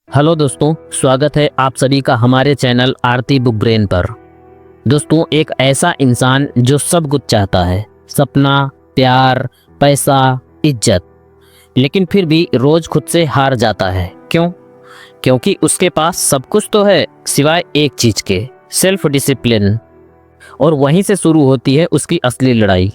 Hello दोस्तों, स्वागत है आप सभी का हमारे चैनल आरती बुक ब्रेन पर। दोस्तों, एक ऐसा इंसान जो सब कुछ चाहता है, सपना, प्यार, पैसा, इज्जत, लेकिन फिर भी रोज खुद से हार जाता है। क्यों? क्योंकि उसके पास सब कुछ तो है सिवाय एक चीज के, सेल्फ डिसिप्लिन। और वहीं से शुरू होती है उसकी असली लड़ाई।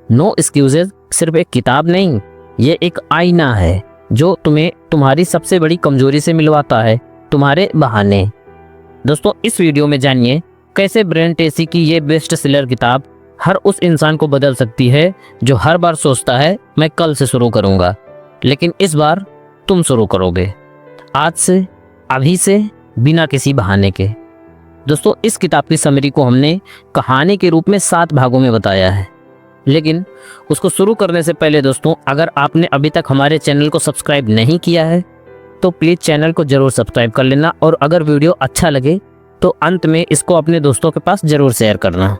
नो एक्सक्यूजेज सिर्फ एक किताब नहीं, ये एक आईना है जो तुम्हें तुम्हारी सबसे बड़ी कमजोरी से मिलवाता है, तुम्हारे बहाने। दोस्तों, इस वीडियो में जानिए कैसे ब्रेन ट्रेसी की ये बेस्ट सेलर किताब हर उस इंसान को बदल सकती है जो हर बार सोचता है मैं कल से शुरू करूंगा, लेकिन इस बार तुम शुरू करोगे, आज से, अभी से, बिना किसी बहाने के। दोस्तों, इस किताब की समरी को हमने कहानी के रूप में 7 भागों में बताया है, लेकिन उसको शुरू करने से पहले दोस्तों, अगर आपने अभी तक हमारे चैनल को सब्सक्राइब नहीं किया है तो प्लीज़ चैनल को ज़रूर सब्सक्राइब कर लेना, और अगर वीडियो अच्छा लगे तो अंत में इसको अपने दोस्तों के पास ज़रूर शेयर करना।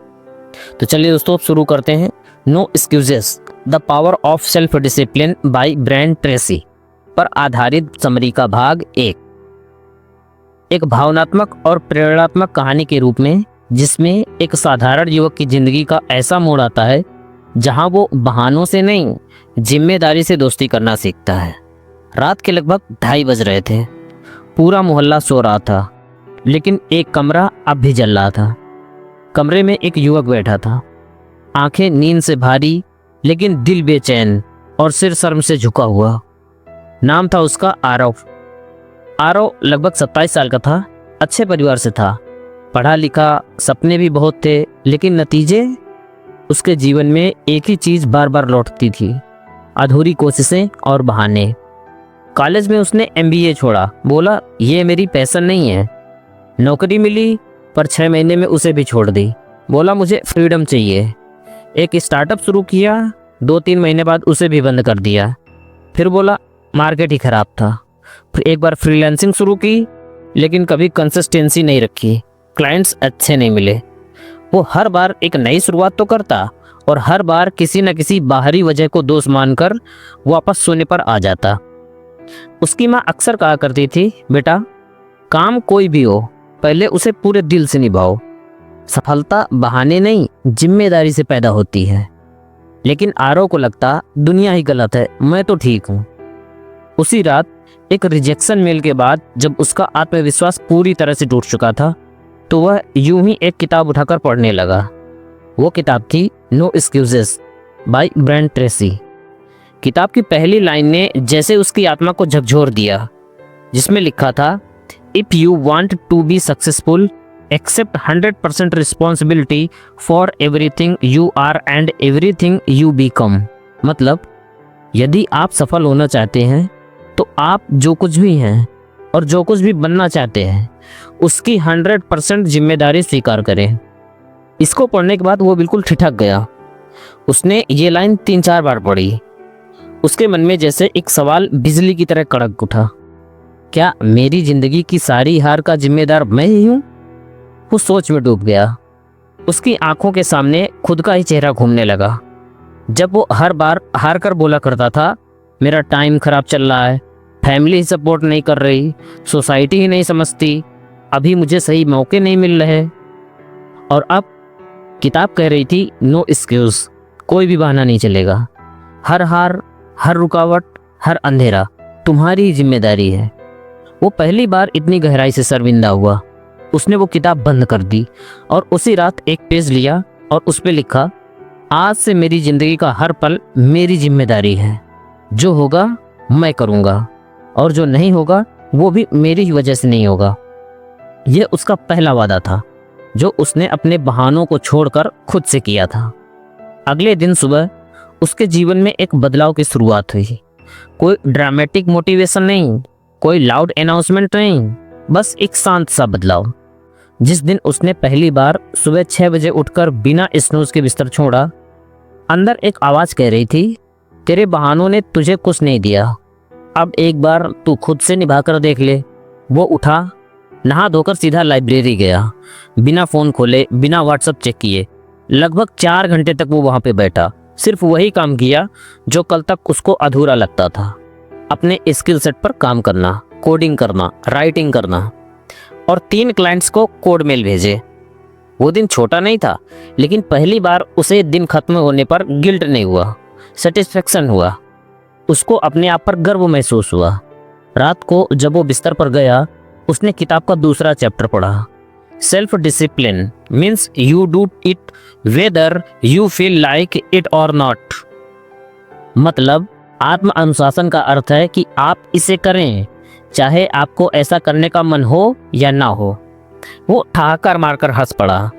तो चलिए दोस्तों, शुरू करते हैं। No excuses, the power of self discipline by Brian Tracy पर आधारित समरी का भाग 1। एक भावनात्मक और प्रेरणात्मक कहानी के रूप में, जिसमें एक साधारण युवक की जिंदगी का ऐसा मोड़ आता है जहां वो बहानों से नहीं, जिम्मेदारी से दोस्ती करना सीखता है। रात के लगभग 2:30 बज रहे थे। पूरा मोहल्ला सो रहा था, लेकिन एक कमरा अब भी जल रहा था। कमरे में एक युवक बैठा था, आंखें नींद से भारी, लेकिन दिल बेचैन और सिर शर्म से झुका हुआ। नाम था उसका आरव। आरव लगभग 27 साल का था, अच्छे परिवार से था, पढ़ा लिखा, सपने भी बहुत थे, लेकिन नतीजे, उसके जीवन में एक ही चीज बार बार लौटती थी, अधूरी कोशिशें और बहाने। कॉलेज में उसने MBA छोड़ा, बोला ये मेरी पैशन नहीं है। नौकरी मिली, पर 6 महीने में उसे भी छोड़ दी, बोला मुझे फ्रीडम चाहिए। एक स्टार्टअप शुरू किया, 2-3 महीने बाद उसे भी बंद कर दिया। फिर बोला मार्केट ही खराब था। फिर एक बार फ्रीलांसिंग शुरू की, लेकिन कभी कंसिस्टेंसी नहीं रखी, क्लाइंट्स अच्छे नहीं मिले। वो हर बार एक नई शुरुआत तो करता, और हर बार किसी न किसी बाहरी वजह को दोष मानकर वापस सोने पर आ जाता। उसकी माँ अक्सर कहा करती थी, बेटा काम कोई भी हो, पहले उसे पूरे दिल से निभाओ। सफलता बहाने नहीं, जिम्मेदारी से पैदा होती है। लेकिन आरव को लगता दुनिया ही गलत है, मैं तो ठीक हूँ। उसी रात एक रिजेक्शन मेल के बाद, जब उसका आत्मविश्वास पूरी तरह से टूट चुका था, तो वह यूं ही एक किताब उठाकर पढ़ने लगा। वो किताब थी no excuses by Brian Tracy. किताब की पहली लाइन ने जैसे उसकी आत्मा को झकझोर दिया, जिसमें लिखा था, if you want to be successful accept 100% responsibility for everything you are and everything you become. मतलब, यदि आप सफल होना चाहते हैं तो आप जो कुछ भी हैं और जो कुछ भी बनना चाहते हैं उसकी 100% जिम्मेदारी स्वीकार करें। इसको पढ़ने के बाद वो बिल्कुल ठिठक गया। उसने ये लाइन 3-4 बार पढ़ी। उसके मन में जैसे एक सवाल बिजली की तरह कड़क उठा, क्या मेरी जिंदगी की सारी हार का जिम्मेदार मैं ही हूँ? वो सोच में डूब गया। उसकी आंखों के सामने खुद का ही चेहरा घूमने लगा। जब वो हर बार हार कर बोला करता था, मेरा टाइम खराब चल रहा है, फैमिली सपोर्ट नहीं कर रही, सोसाइटी ही नहीं समझती, अभी मुझे सही मौके नहीं मिल रहे। और अब किताब कह रही थी, नो एक्सक्यूज, कोई भी बहाना नहीं चलेगा। हर हार, हर रुकावट, हर अंधेरा तुम्हारी जिम्मेदारी है। वो पहली बार इतनी गहराई से शर्मिंदा हुआ। उसने वो किताब बंद कर दी और उसी रात एक पेज लिया और उस पे लिखा, आज से मेरी जिंदगी का हर पल मेरी जिम्मेदारी है। जो होगा मैं करूँगा, और जो नहीं होगा वो भी मेरी ही वजह से नहीं होगा। यह उसका पहला वादा था, जो उसने अपने बहानों को छोड़कर खुद से किया था। अगले दिन सुबह उसके जीवन में एक बदलाव की शुरुआत हुई। कोई ड्रामेटिक मोटिवेशन नहीं, कोई लाउड अनाउंसमेंट नहीं, बस एक शांत सा बदलाव। जिस दिन उसने पहली बार सुबह 6 बजे उठकर बिना स्नूज के बिस्तर छोड़ा, अंदर एक आवाज कह रही थी, तेरे बहानों ने तुझे कुछ नहीं दिया, अब एक बार तू खुद से निभा कर देख ले। वो उठा, नहा धोकर सीधा लाइब्रेरी गया, बिना फ़ोन खोले, बिना व्हाट्सएप चेक किए। लगभग 4 घंटे तक वो वहाँ पे बैठा, सिर्फ वही काम किया जो कल तक उसको अधूरा लगता था, अपने स्किल सेट पर काम करना, कोडिंग करना, राइटिंग करना, और 3 क्लाइंट्स को कोड मेल भेजे। वो दिन छोटा नहीं था, लेकिन पहली बार उसे दिन खत्म होने पर गिल्ट नहीं हुआ, सेटिस्फेक्शन हुआ। उसको अपने आप पर गर्व महसूस हुआ। रात को जब वो बिस्तर पर गया, उसने किताब का दूसरा चैप्टर पढ़ा। Self discipline means you do it whether you feel like it और नॉट। मतलब आत्म अनुशासन का अर्थ है कि आप इसे करें, चाहे आपको ऐसा करने का मन हो या ना हो। वो ठहाकर मारकर हंस पड़ा।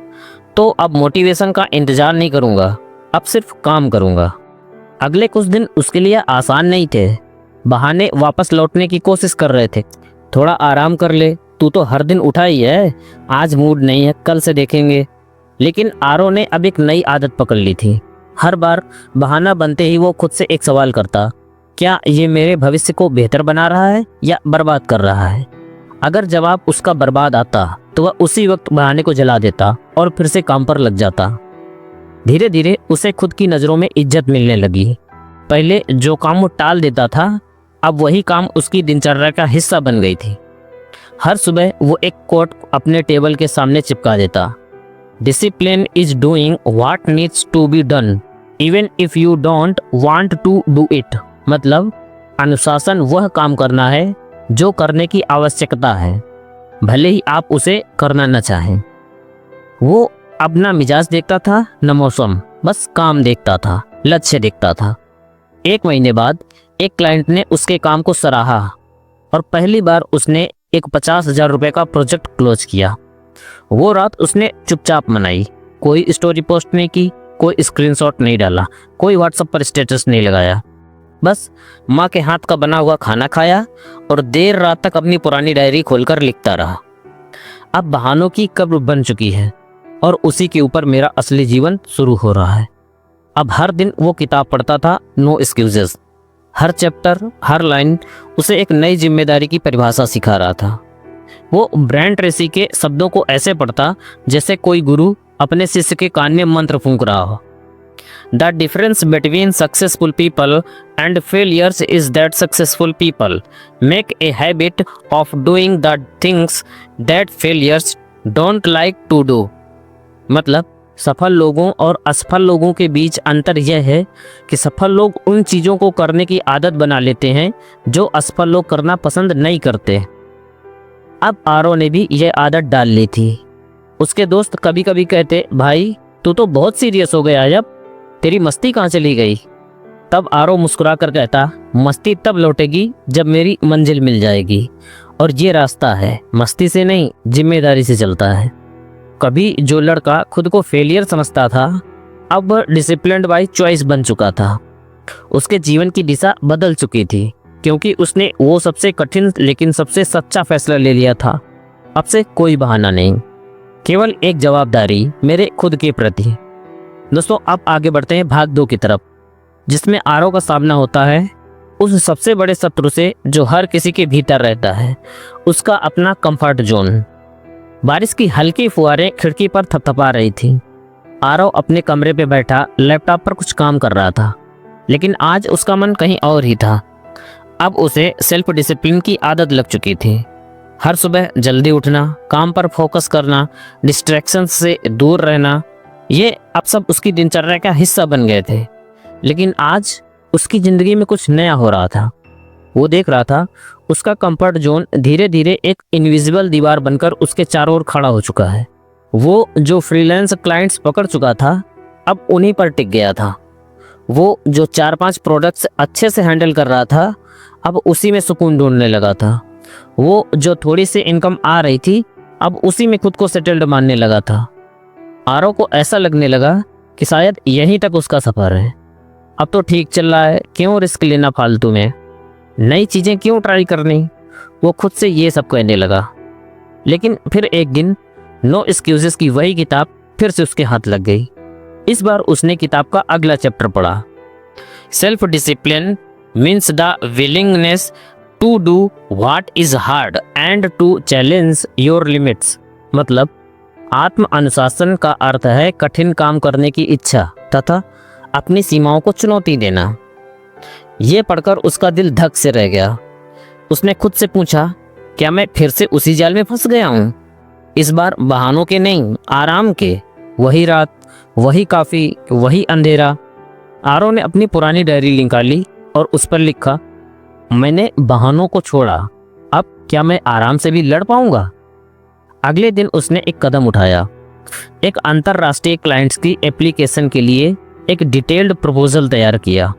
तो अब मोटिवेशन का इंतजार नहीं करूंगा, अब सिर्फ काम करूंगा। अगले कुछ दिन उसके लिए आसान नहीं थे। बहाने वापस लौटने की कोशिश कर रहे थे। थोड़ा आराम कर ले, तू तो हर दिन उठा ही है, आज मूड नहीं है, कल से देखेंगे। लेकिन आरो ने अब एक नई आदत पकड़ ली थी। हर बार बहाना बनते ही वो खुद से एक सवाल करता, क्या ये मेरे भविष्य को बेहतर बना रहा है या बर्बाद कर रहा है? अगर जवाब उसका बर्बाद आता तो वह उसी वक्त बहाने को जला देता और फिर से काम पर लग जाता। धीरे धीरे उसे खुद की नज़रों में इज्जत मिलने लगी। पहले जो काम वो टाल देता था, अब वही काम उसकी दिनचर्या का हिस्सा बन गई थी। हर सुबह वो एक कोट अपने टेबल के सामने चिपका देता, discipline is doing what needs to be done even if you don't want to do it. मतलब अनुशासन वह काम करना है जो करने की आवश्यकता है, भले ही आप उसे करना न चाहें। वो अब ना मिजाज देखता था न मौसम, बस काम देखता था, लक्ष्य देखता था। 1 महीने बाद एक क्लाइंट ने उसके काम को सराहा और पहली बार उसने एक 50,000 रुपये का प्रोजेक्ट क्लोज किया। वो रात उसने चुपचाप मनाई। कोई स्टोरी पोस्ट नहीं की, कोई स्क्रीनशॉट नहीं डाला, कोई व्हाट्सएप पर स्टेटस नहीं लगाया। बस माँ के हाथ का बना हुआ खाना खाया और देर रात तक अपनी पुरानी डायरी खोलकर लिखता रहा। अब बहानों की कब्र बन चुकी है और उसी के ऊपर मेरा असली जीवन शुरू हो रहा है। अब हर दिन वो किताब पढ़ता था, नो एक्सक्यूजेस। हर चैप्टर, हर लाइन उसे एक नई जिम्मेदारी की परिभाषा सिखा रहा था। वो ब्रायन ट्रेसी के शब्दों को ऐसे पढ़ता जैसे कोई गुरु अपने शिष्य के कान में मंत्र फूंक रहा हो। The difference between successful people and failures is that successful people make a habit of doing the things that failures don't like to do। मतलब सफल लोगों और असफल लोगों के बीच अंतर यह है कि सफल लोग उन चीज़ों को करने की आदत बना लेते हैं जो असफल लोग करना पसंद नहीं करते। अब आरो ने भी यह आदत डाल ली थी। उसके दोस्त कभी कभी कहते, भाई तू तो बहुत सीरियस हो गया, अब तेरी मस्ती कहाँ चली गई? तब आरो मुस्कुरा कर कहता, मस्ती तब लौटेगी जब मेरी मंजिल मिल जाएगी, और ये रास्ता है मस्ती से नहीं, जिम्मेदारी से चलता है। कभी जो लड़का खुद को फेलियर समझता था, अब डिसिप्लिन्ड बाय चॉइस बन चुका था। उसके जीवन की दिशा बदल चुकी थी, क्योंकि उसने वो सबसे कठिन लेकिन सबसे सच्चा फैसला ले लिया था। अब से कोई बहाना नहीं, केवल एक जवाबदारी मेरे खुद के प्रति। दोस्तों, अब आगे बढ़ते हैं भाग 2 की तरफ, जिसमें आरो का सामना होता है उस सबसे बड़े शत्रु से जो हर किसी के भीतर रहता है, उसका अपना कंफर्ट जोन। बारिश की हल्की फुहारें खिड़की पर थपथपा रही थी। आरो अपने कमरे पे बैठा लैपटॉप पर कुछ काम कर रहा था, लेकिन आज उसका मन कहीं और ही था। अब उसे सेल्फ डिसिप्लिन की आदत लग चुकी थी। हर सुबह जल्दी उठना, काम पर फोकस करना, डिस्ट्रैक्शन से दूर रहना, ये अब सब उसकी दिनचर्या का हिस्सा बन गए थे। लेकिन आज उसकी ज़िंदगी में कुछ नया हो रहा था। वो देख रहा था उसका कंफर्ट जोन धीरे धीरे एक इनविजिबल दीवार बनकर उसके चारों ओर खड़ा हो चुका है। वो जो फ्रीलांस क्लाइंट्स पकड़ चुका था, अब उन्हीं पर टिक गया था। वो जो 4-5 प्रोडक्ट्स अच्छे से हैंडल कर रहा था, अब उसी में सुकून ढूंढने लगा था। वो जो थोड़ी सी इनकम आ रही थी, अब उसी में खुद को सेटल्ड मानने लगा था। आरो को ऐसा लगने लगा कि शायद यहीं तक उसका सफ़र है। अब तो ठीक चल रहा है, क्यों रिस्क लेना फालतू में, नई चीज़ें क्यों ट्राई करनी। वो खुद से ये सब कहने लगा। लेकिन फिर एक दिन नो एक्सक्यूजेस की वही किताब फिर से उसके हाथ लग गई। इस बार उसने किताब का अगला चैप्टर पढ़ा। Self discipline means the willingness to do what is hard and to challenge your limits. मतलब आत्म अनुशासन का अर्थ है कठिन काम करने की इच्छा तथा अपनी सीमाओं को चुनौती देना। ये पढ़कर उसका दिल धक से रह गया। उसने खुद से पूछा, क्या मैं फिर से उसी जाल में फंस गया हूँ? इस बार बहानों के नहीं, आराम के। वही रात, वही काफी, वही अंधेरा। आरव ने अपनी पुरानी डायरी निकाली और उस पर लिखा, मैंने बहानों को छोड़ा, अब क्या मैं आराम से भी लड़ पाऊंगा? अगले दिन उसने एक कदम उठाया। एक अंतरराष्ट्रीय क्लाइंट्स की एप्लीकेशन के लिए एक डिटेल्ड प्रपोजल तैयार किया।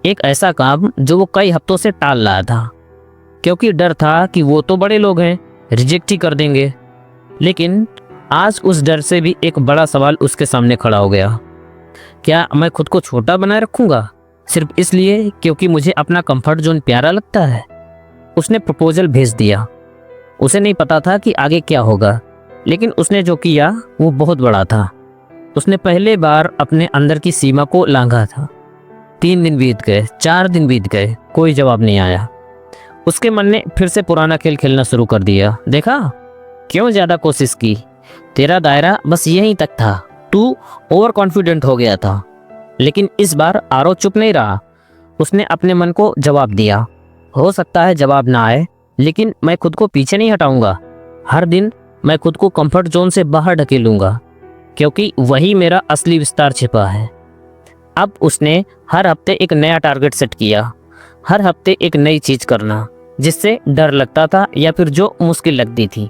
एक ऐसा काम जो वो कई हफ्तों से टाल रहा था, क्योंकि डर था कि वो तो बड़े लोग हैं, रिजेक्ट ही कर देंगे। लेकिन आज उस डर से भी एक बड़ा सवाल उसके सामने खड़ा हो गया। क्या मैं खुद को छोटा बनाए रखूंगा सिर्फ इसलिए क्योंकि मुझे अपना कंफर्ट जोन प्यारा लगता है? उसने प्रपोजल भेज दिया। उसे नहीं पता था कि आगे क्या होगा, लेकिन उसने जो किया वो बहुत बड़ा था। उसने पहले बार अपने अंदर की सीमा को लांघा था। 3 दिन बीत गए, 4 दिन बीत गए, कोई जवाब नहीं आया। उसके मन ने फिर से पुराना खेल खेलना शुरू कर दिया। देखा, क्यों ज्यादा कोशिश की? तेरा दायरा बस यहीं तक था, तू ओवर कॉन्फिडेंट हो गया था। लेकिन इस बार आरव चुप नहीं रहा। उसने अपने मन को जवाब दिया, हो सकता है जवाब ना आए, लेकिन मैं खुद को पीछे नहीं हटाऊंगा। हर दिन मैं खुद को कंफर्ट जोन से बाहर ढकेलूंगा, क्योंकि वही मेरा असली विस्तार छिपा है। अब उसने हर हफ्ते एक नया टारगेट सेट किया। हर हफ्ते एक नई चीज करना, जिससे डर लगता था या फिर जो मुश्किल लगती थी।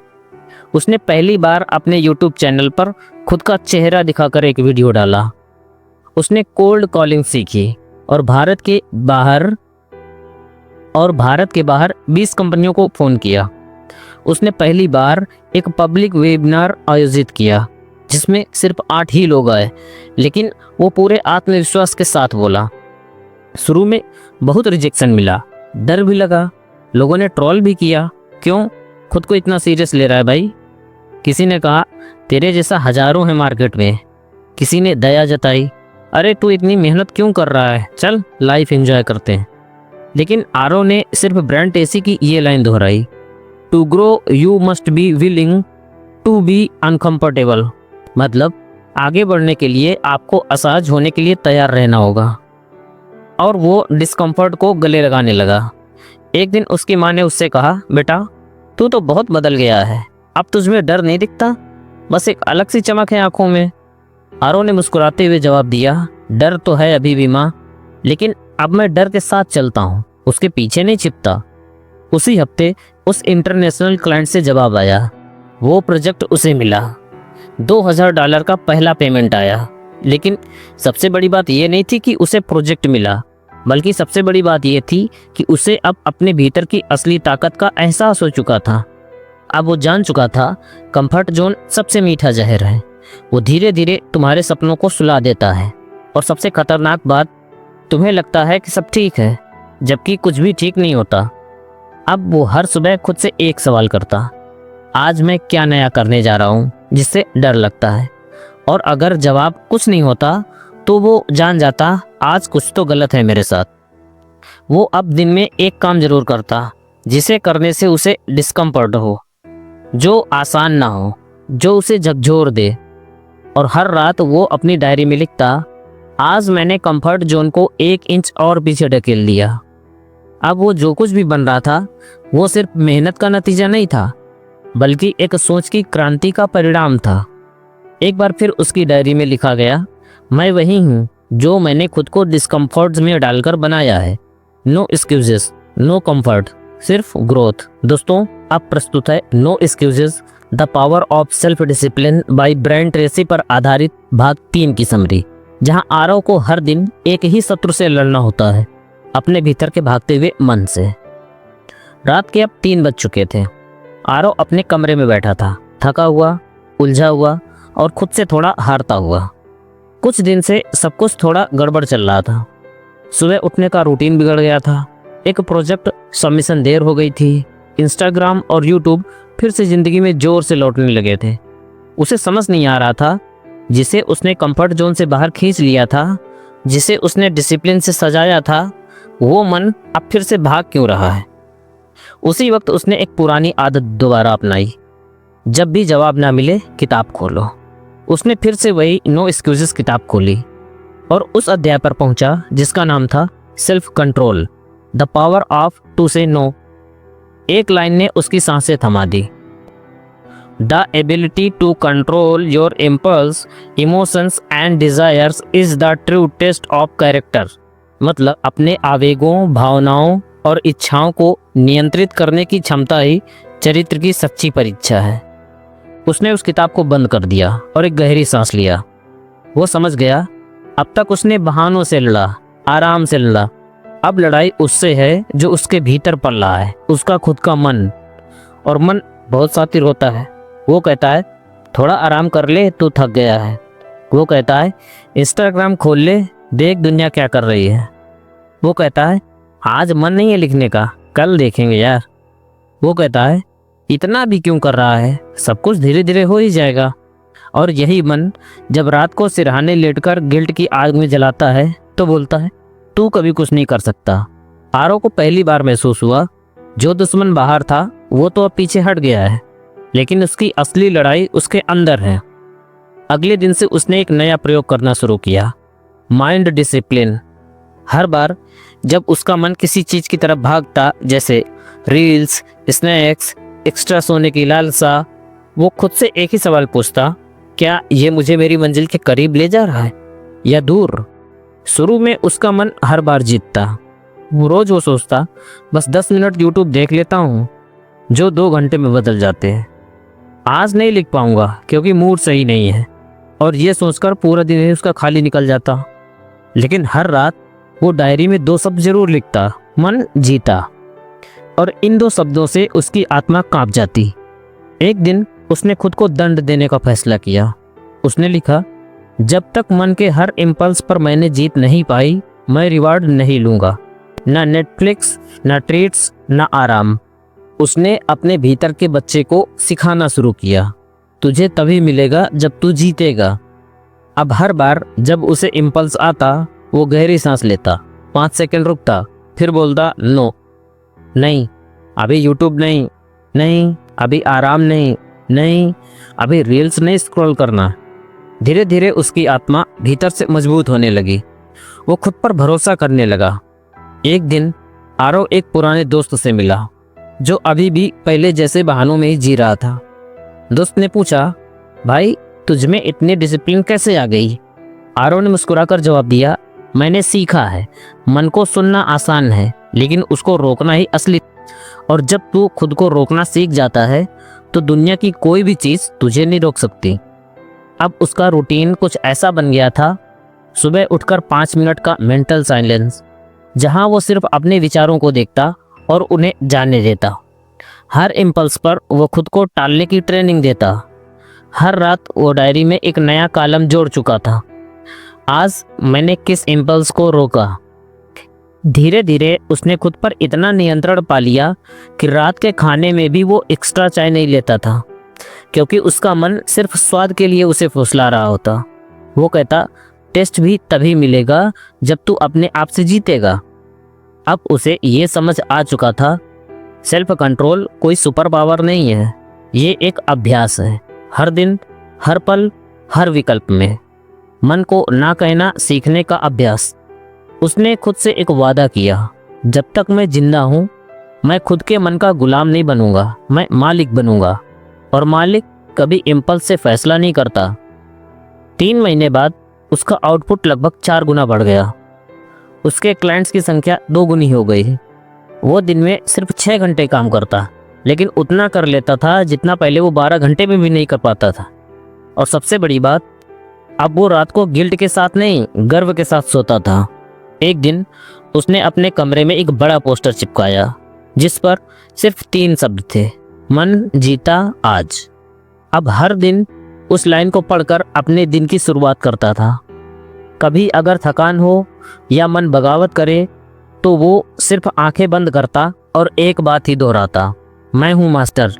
उसने पहली बार अपने YouTube चैनल पर खुद का चेहरा दिखाकर एक वीडियो डाला। उसने कोल्ड कॉलिंग सीखी और भारत के बाहर 20 कंपनियों को फोन किया। उसने पहली बार एक पब्लिक वेबिनार आयोजित किया, जिसमें सिर्फ 8 ही लोग आए, लेकिन वो पूरे आत्मविश्वास के साथ बोला। शुरू में बहुत रिजेक्शन मिला, डर भी लगा, लोगों ने ट्रोल भी किया, क्यों खुद को इतना सीरियस ले रहा है भाई? किसी ने कहा, तेरे जैसा हजारों है मार्केट में। किसी ने दया जताई, अरे तू इतनी मेहनत क्यों कर रहा है, चल लाइफ एंजॉय करते हैं। लेकिन आरव ने सिर्फ ब्रांड टेसी की ये लाइन दोहराई, to grow you must be willing to be uncomfortable. मतलब आगे बढ़ने के लिए आपको असहज होने के लिए तैयार रहना होगा। और वो डिस्कम्फर्ट को गले लगाने लगा। एक दिन उसकी माँ ने उससे कहा, बेटा तू तो बहुत बदल गया है, अब तुझमें डर नहीं दिखता, बस एक अलग सी चमक है आंखों में। आरव ने मुस्कुराते हुए जवाब दिया, डर तो है अभी भी माँ, लेकिन अब मैं डर के साथ चलता हूँ, उसके पीछे नहीं छिपता। उसी हफ्ते उस इंटरनेशनल क्लाइंट से जवाब आया। वो प्रोजेक्ट उसे मिला। $2000 का पहला पेमेंट आया। लेकिन सबसे बड़ी बात यह नहीं थी कि उसे प्रोजेक्ट मिला, बल्कि सबसे बड़ी बात यह थी कि उसे अब अपने भीतर की असली ताकत का एहसास हो चुका था। अब वो जान चुका था, कंफर्ट जोन सबसे मीठा जहर है। वो धीरे धीरे तुम्हारे सपनों को सुला देता है। और सबसे खतरनाक बात, तुम्हें लगता है कि सब ठीक है, जबकि कुछ भी ठीक नहीं होता। अब वो हर सुबह खुद से एक सवाल करता, आज मैं क्या नया करने जा रहा हूँ जिससे डर लगता है? और अगर जवाब कुछ नहीं होता तो वो जान जाता, आज कुछ तो गलत है मेरे साथ। वो अब दिन में एक काम जरूर करता, जिसे करने से उसे डिस्कम्फर्ट हो, जो आसान ना हो, जो उसे झकझोर दे। और हर रात वो अपनी डायरी में लिखता, आज मैंने कंफर्ट जोन को 1 इंच और पीछे ढकेल दिया। अब वो जो कुछ भी बन रहा था, वो सिर्फ मेहनत का नतीजा नहीं था, बल्कि एक सोच की क्रांति का परिणाम था। एक बार फिर उसकी डायरी में लिखा गया, मैं वही हूँ जो मैंने खुद को डिस्कम्फर्ट्स में डालकर बनाया है। नो एक्सक्यूजेस, नो कंफर्ट, सिर्फ ग्रोथ। दोस्तों, अब प्रस्तुत है no excuses, the power of self discipline by Brian Tracy पर आधारित भाग 3 की समरी, जहां आरव को हर दिन एक ही शत्रु से लड़ना होता है, अपने भीतर के भागते हुए मन से। रात के अब 3 बज चुके थे। आरव अपने कमरे में बैठा था, थका हुआ, उलझा हुआ और खुद से थोड़ा हारता हुआ। कुछ दिन से सब कुछ थोड़ा गड़बड़ चल रहा था। सुबह उठने का रूटीन बिगड़ गया था, एक प्रोजेक्ट सबमिशन देर हो गई थी, इंस्टाग्राम और यूट्यूब फिर से जिंदगी में जोर से लौटने लगे थे। उसे समझ नहीं आ रहा था, जिसे उसने कंफर्ट जोन से बाहर खींच लिया था, जिसे उसने डिसिप्लिन से सजाया था, वो मन अब फिर से भाग क्यों रहा है। उसी वक्त उसने एक पुरानी आदत दोबारा अपनाई, जब भी जवाब ना मिले किताब खोलो। उसने फिर से वही नो एक्सक्यूजेस किताब खोली और उस अध्याय पर पहुंचा जिसका नाम था self control, the power of to say no एक लाइन ने उसकी सांसें थमा दी। The ability to control your impulse, emotions and desires is the true test of character. मतलब अपने आवेगों, भावनाओं और इच्छाओं को नियंत्रित करने की क्षमता ही चरित्र की सच्ची परीक्षा है। उसने उस किताब को बंद कर दिया और एक गहरी सांस लिया। वो समझ गया, अब तक उसने बहानों से लड़ा, आराम से लड़ा। अब लड़ाई उससे है जो उसके भीतर पल रहा है, उसका खुद का मन। और मन बहुत शातिर होता है। वो कहता है थोड़ा आराम कर ले, तू थक गया है। वो कहता है इंस्टाग्राम खोल ले, देख दुनिया क्या कर रही है। वो कहता है आज मन नहीं है लिखने का, कल देखेंगे यार। वो कहता है इतना भी क्यों कर रहा है, सब कुछ धीरे धीरे हो ही जाएगा। और यही मन जब रात को सिरहाने लेटकर गिल्ट की आग में जलाता है तो बोलता है तू कभी कुछ नहीं कर सकता। आरव को पहली बार महसूस हुआ जो दुश्मन बाहर था वो तो अब पीछे हट गया है, लेकिन उसकी असली लड़ाई उसके अंदर है। अगले दिन से उसने एक नया प्रयोग करना शुरू किया, माइंड डिसिप्लिन। हर बार जब उसका मन किसी चीज की तरफ भागता, जैसे रील्स, स्नैक्स, एक्स्ट्रा सोने की लालसा, वो खुद से एक ही सवाल पूछता, क्या ये मुझे मेरी मंजिल के करीब ले जा रहा है या दूर। शुरू में उसका मन हर बार जीतता। रोज वो सोचता बस 10 मिनट यूट्यूब देख लेता हूँ, जो 2 घंटे में बदल जाते हैं। आज नहीं लिख पाऊंगा क्योंकि मूड सही नहीं है, और ये सोचकर पूरा दिन ही उसका खाली निकल जाता। लेकिन हर रात वो डायरी में 2 शब्द जरूर लिखता, मन जीता। और इन 2 शब्दों से उसकी आत्मा कांप जाती। एक दिन उसने खुद को दंड देने का फैसला किया। उसने लिखा, जब तक मन के हर इम्पल्स पर मैंने जीत नहीं पाई, मैं रिवार्ड नहीं लूंगा, ना नेटफ्लिक्स, ना ट्रीट्स, ना आराम। उसने अपने भीतर के बच्चे को सिखाना शुरू किया, तुझे तभी मिलेगा जब तू जीतेगा। अब हर बार जब उसे इम्पल्स आता, वो गहरी सांस लेता, 5 सेकंड रुकता, फिर बोलता नो, नहीं अभी यूट्यूब नहीं, नहीं अभी आराम नहीं, नहीं अभी रील्स नहीं स्क्रॉल करना। धीरे धीरे उसकी आत्मा भीतर से मजबूत होने लगी। वो खुद पर भरोसा करने लगा। एक दिन आरव एक पुराने दोस्त से मिला जो अभी भी पहले जैसे बहानों में ही जी रहा था। दोस्त ने पूछा, भाई तुझ में इतनी डिसिप्लिन कैसे आ गई? आरव ने मुस्कुराकर जवाब दिया, मैंने सीखा है, मन को सुनना आसान है लेकिन उसको रोकना ही असली। और जब तू खुद को रोकना सीख जाता है तो दुनिया की कोई भी चीज़ तुझे नहीं रोक सकती। अब उसका रूटीन कुछ ऐसा बन गया था, सुबह उठकर 5 मिनट का मेंटल साइलेंस, जहां वो सिर्फ अपने विचारों को देखता और उन्हें जानने देता। हर इम्पल्स पर वो खुद को टालने की ट्रेनिंग देता। हर रात वो डायरी में एक नया कॉलम जोड़ चुका था, आज मैंने किस इम्पल्स को रोका। धीरे धीरे उसने खुद पर इतना नियंत्रण पा लिया कि रात के खाने में भी वो एक्स्ट्रा चाय नहीं लेता था, क्योंकि उसका मन सिर्फ स्वाद के लिए उसे फुसला रहा होता। वो कहता, टेस्ट भी तभी मिलेगा जब तू अपने आप से जीतेगा। अब उसे ये समझ आ चुका था, सेल्फ कंट्रोल कोई सुपर पावर नहीं है, ये एक अभ्यास है। हर दिन, हर पल, हर विकल्प में मन को ना कहना सीखने का अभ्यास। उसने खुद से एक वादा किया, जब तक मैं जिंदा हूँ मैं खुद के मन का गुलाम नहीं बनूंगा, मैं मालिक बनूंगा। और मालिक कभी इम्पल्स से फैसला नहीं करता। 3 महीने बाद उसका आउटपुट लगभग 4 गुना बढ़ गया। उसके क्लाइंट्स की संख्या 2 गुनी हो गई। वो दिन में सिर्फ 6 घंटे काम करता, लेकिन उतना कर लेता था जितना पहले वो 12 घंटे में भी नहीं कर पाता था। और सबसे बड़ी बात, अब वो रात को गिल्ट के साथ नहीं, गर्व के साथ सोता था। एक दिन उसने अपने कमरे में एक बड़ा पोस्टर चिपकाया जिस पर सिर्फ 3 शब्द थे, मन जीता आज। अब हर दिन उस लाइन को पढ़कर अपने दिन की शुरुआत करता था। कभी अगर थकान हो या मन बगावत करे तो वो सिर्फ आंखें बंद करता और एक बात ही दोहराता, मैं हूँ मास्टर,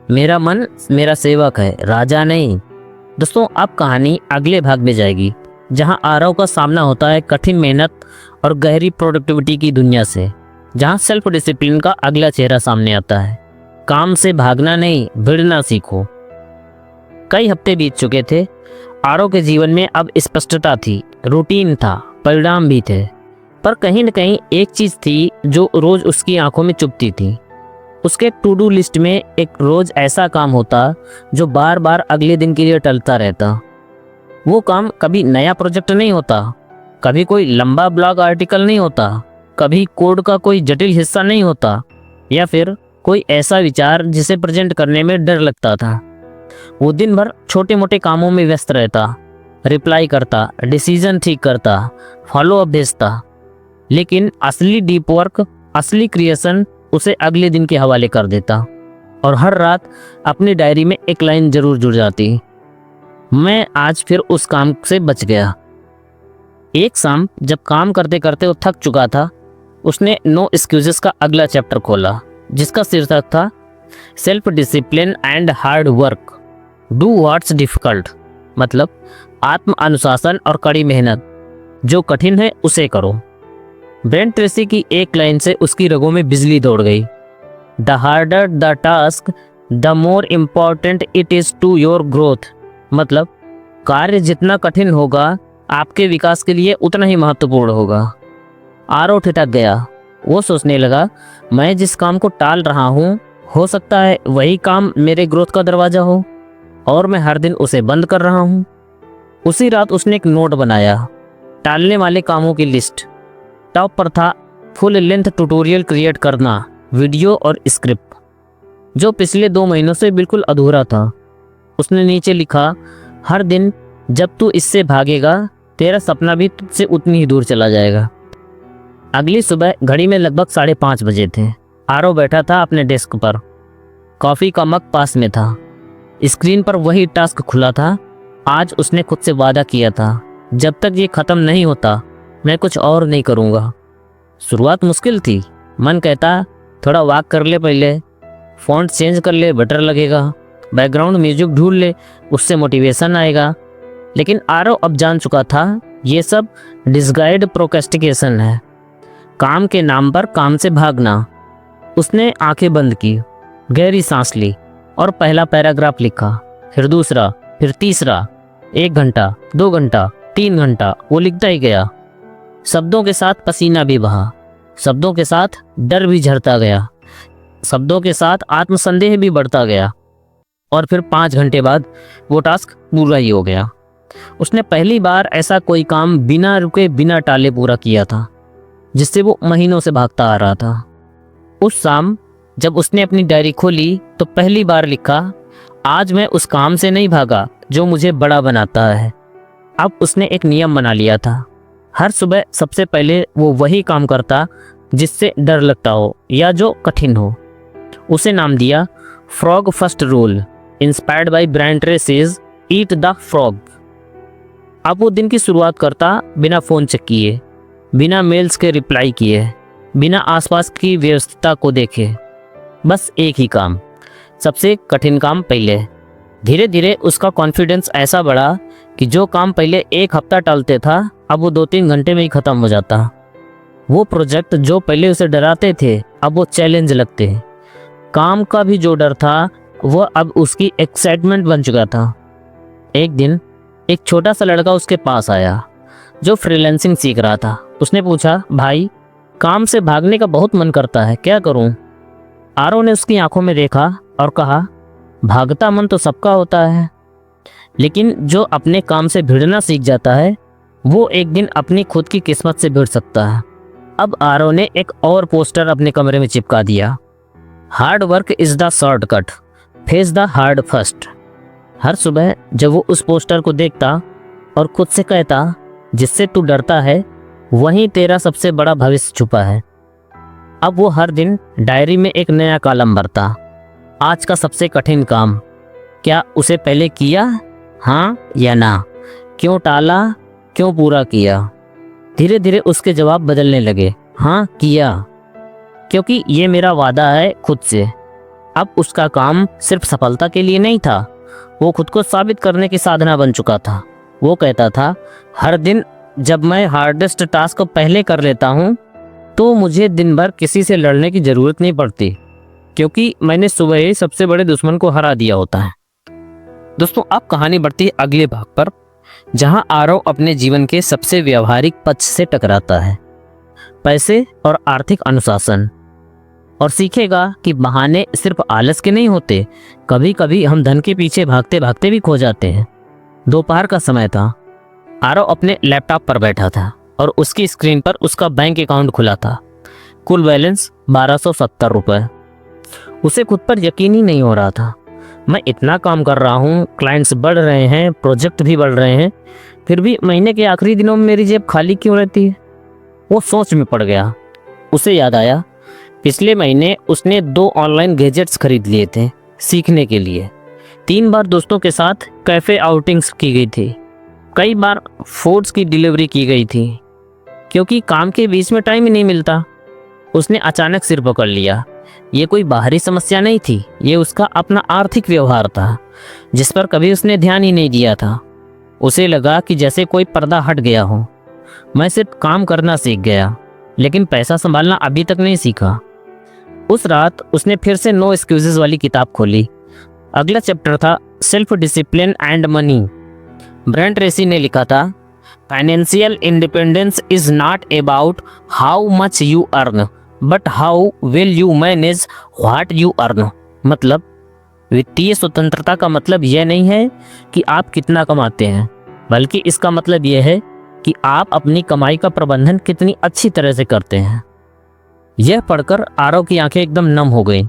मेरा मन मेरा सेवक है, राजा नहीं। दोस्तों, अब कहानी अगले भाग में जाएगी, जहां आरव का सामना होता है कठिन मेहनत और गहरी प्रोडक्टिविटी की दुनिया से, जहां सेल्फ डिसिप्लिन का अगला चेहरा सामने आता है। काम से भागना नहीं, भिड़ना सीखो। कई हफ्ते बीत चुके थे। आरव के जीवन में अब स्पष्टता थी, रूटीन था, परिणाम भी थे, पर कहीं न कहीं एक चीज थी जो रोज उसकी आंखों में चुभती थी। उसके टू डू लिस्ट में एक रोज ऐसा काम होता जो बार बार अगले दिन के लिए टलता रहता। वो काम कभी नया प्रोजेक्ट नहीं होता, कभी कोई लंबा ब्लॉग आर्टिकल नहीं होता, कभी कोड का कोई जटिल हिस्सा नहीं होता, या फिर कोई ऐसा विचार जिसे प्रेजेंट करने में डर लगता था। वो दिन भर छोटे मोटे कामों में व्यस्त रहता, रिप्लाई करता, डिसीजन ठीक करता, फॉलो अप भेजता, लेकिन असली डीप वर्क, असली क्रिएशन उसे अगले दिन के हवाले कर देता। और हर रात अपनी डायरी में एक लाइन जरूर जुड़ जाती, मैं आज फिर उस काम से बच गया। एक शाम जब काम करते करते वो थक चुका था, उसने नो एक्सक्यूजेस का अगला चैप्टर खोला, जिसका शीर्षक था self discipline and hard work, do what's difficult, मतलब आत्म अनुशासन और कड़ी मेहनत, जो कठिन है उसे करो। ब्रेन ट्रेसी की एक लाइन से उसकी रगों में बिजली दौड़ गई। The harder the task the more important it is to your growth, मतलब कार्य जितना कठिन होगा आपके विकास के लिए उतना ही महत्वपूर्ण होगा। आरो ठिठक गया। वो सोचने लगा, मैं जिस काम को टाल रहा हूँ हो सकता है वही काम मेरे ग्रोथ का दरवाजा हो, और मैं हर दिन उसे बंद कर रहा हूँ। उसी रात उसने एक नोट बनाया, टालने वाले कामों की लिस्ट। टॉप पर था फुल लेंथ ट्यूटोरियल क्रिएट करना, वीडियो और स्क्रिप्ट, जो पिछले 2 महीनों से बिल्कुल अधूरा था। उसने नीचे लिखा, हर दिन जब तू इससे भागेगा तेरा सपना भी तुझसे उतनी ही दूर चला जाएगा। अगली सुबह घड़ी में लगभग 5:30 बजे थे। आरो बैठा था अपने डेस्क पर, कॉफ़ी का मग पास में था। स्क्रीन पर वही टास्क खुला था। आज उसने खुद से वादा किया था, जब तक ये ख़त्म नहीं होता मैं कुछ और नहीं करूँगा। शुरुआत मुश्किल थी। मन कहता थोड़ा वॉक कर ले, पहले फ़ॉन्ट चेंज कर ले, बेटर लगेगा, बैकग्राउंड म्यूजिक ढूंढ ले, उससे मोटिवेशन आएगा। लेकिन आरो अब जान चुका था ये सब डिसगाइस्ड प्रोक्रेस्टिनेशन है, काम के नाम पर काम से भागना। उसने आंखें बंद की, गहरी सांस ली और पहला पैराग्राफ लिखा, फिर दूसरा, फिर तीसरा। 1 घंटा, 2 घंटा, 3 घंटा वो लिखता ही गया। शब्दों के साथ पसीना भी बहा, शब्दों के साथ डर भी झरता गया, शब्दों के साथ आत्मसंदेह भी बढ़ता गया। और फिर 5 घंटे बाद वो टास्क पूरा ही हो गया। उसने पहली बार ऐसा कोई काम बिना रुके बिना टाले पूरा किया था, जिससे वो महीनों से भागता आ रहा था। उस शाम जब उसने अपनी डायरी खोली तो पहली बार लिखा, आज मैं उस काम से नहीं भागा जो मुझे बड़ा बनाता है। अब उसने एक नियम बना लिया था, हर सुबह सबसे पहले वो वही काम करता जिससे डर लगता हो या जो कठिन हो। उसे नाम दिया frog first rule, inspired by Brian Tracy's eat the frog. अब वो दिन की शुरुआत करता बिना फ़ोन चेक किए, बिना मेल्स के रिप्लाई किए, बिना आसपास की व्यस्तता को देखे, बस एक ही काम, सबसे कठिन काम पहले। धीरे धीरे उसका कॉन्फिडेंस ऐसा बढ़ा कि जो काम पहले 1 हफ्ता टालते था अब वो 2-3 घंटे में ही ख़त्म हो जाता। वो प्रोजेक्ट जो पहले उसे डराते थे अब वो चैलेंज लगते। काम का भी जो डर था वो अब उसकी एक्साइटमेंट बन चुका था। एक दिन एक छोटा सा लड़का उसके पास आया जो फ्रीलांसिंग सीख रहा था। उसने पूछा, भाई काम से भागने का बहुत मन करता है, क्या करूं? आरो ने उसकी आंखों में देखा और कहा, भागता मन तो सबका होता है, लेकिन जो अपने काम से भिड़ना सीख जाता है वो एक दिन अपनी खुद की किस्मत से भिड़ सकता है। अब आरो ने एक और पोस्टर अपने कमरे में चिपका दिया, hard work is the shortcut, face the hard first. हर सुबह जब वो उस पोस्टर को देखता और खुद से कहता, जिससे तू डरता है वहीं तेरा सबसे बड़ा भविष्य छुपा है। अब वो हर दिन डायरी में एक नया कॉलम भरता, आज का सबसे कठिन काम, क्या उसे पहले किया, हाँ या ना, क्यों टाला, क्यों पूरा किया। धीरे धीरे उसके जवाब बदलने लगे, हाँ किया, क्योंकि ये मेरा वादा है खुद से। अब उसका काम सिर्फ सफलता के लिए नहीं था, वो खुद को साबित करने की साधना बन चुका था। वो कहता था, हर दिन जब मैं हार्डेस्ट टास्क को पहले कर लेता हूँ तो मुझे दिन भर किसी से लड़ने की ज़रूरत नहीं पड़ती, क्योंकि मैंने सुबह ही सबसे बड़े दुश्मन को हरा दिया होता है। दोस्तों, अब कहानी बढ़ती है अगले भाग पर, जहां आरव अपने जीवन के सबसे व्यवहारिक पक्ष से टकराता है, पैसे और आर्थिक अनुशासन। और सीखेगा कि बहाने सिर्फ आलस के नहीं होते, कभी कभी हम धन के पीछे भागते भागते भी खो जाते हैं। दोपहर का समय था। आरव अपने लैपटॉप पर बैठा था और उसकी स्क्रीन पर उसका बैंक अकाउंट खुला था। कुल बैलेंस 1270 रुपये। उसे खुद पर यकीन ही नहीं हो रहा था। मैं इतना काम कर रहा हूँ, क्लाइंट्स बढ़ रहे हैं, प्रोजेक्ट भी बढ़ रहे हैं, फिर भी महीने के आखिरी दिनों में मेरी जेब खाली क्यों रहती है। वो सोच में पड़ गया। उसे याद आया, पिछले महीने उसने 2 ऑनलाइन गैजेट्स खरीद लिए थे सीखने के लिए। 3 बार दोस्तों के साथ कैफ़े आउटिंग्स की गई थी। कई बार फूड्स की डिलीवरी की गई थी। क्योंकि काम के बीच में टाइम ही नहीं मिलता। उसने अचानक सिर पकड़ लिया। ये कोई बाहरी समस्या नहीं थी, ये उसका अपना आर्थिक व्यवहार था जिस पर कभी उसने ध्यान ही नहीं दिया था। उसे लगा कि जैसे कोई पर्दा हट गया हो। मैं सिर्फ काम करना सीख गया, लेकिन पैसा संभालना अभी तक नहीं सीखा। उस रात उसने फिर से नो एक्सक्यूजेस वाली किताब खोली। अगला चैप्टर था self discipline and money. Brent Tracy ने लिखा था, financial independence is not about how much you earn but how will you manage what you earn. मतलब वित्तीय स्वतंत्रता का मतलब यह नहीं है कि आप कितना कमाते हैं, बल्कि इसका मतलब यह है कि आप अपनी कमाई का प्रबंधन कितनी अच्छी तरह से करते हैं। यह पढ़कर आरव की आंखें एकदम नम हो गईं।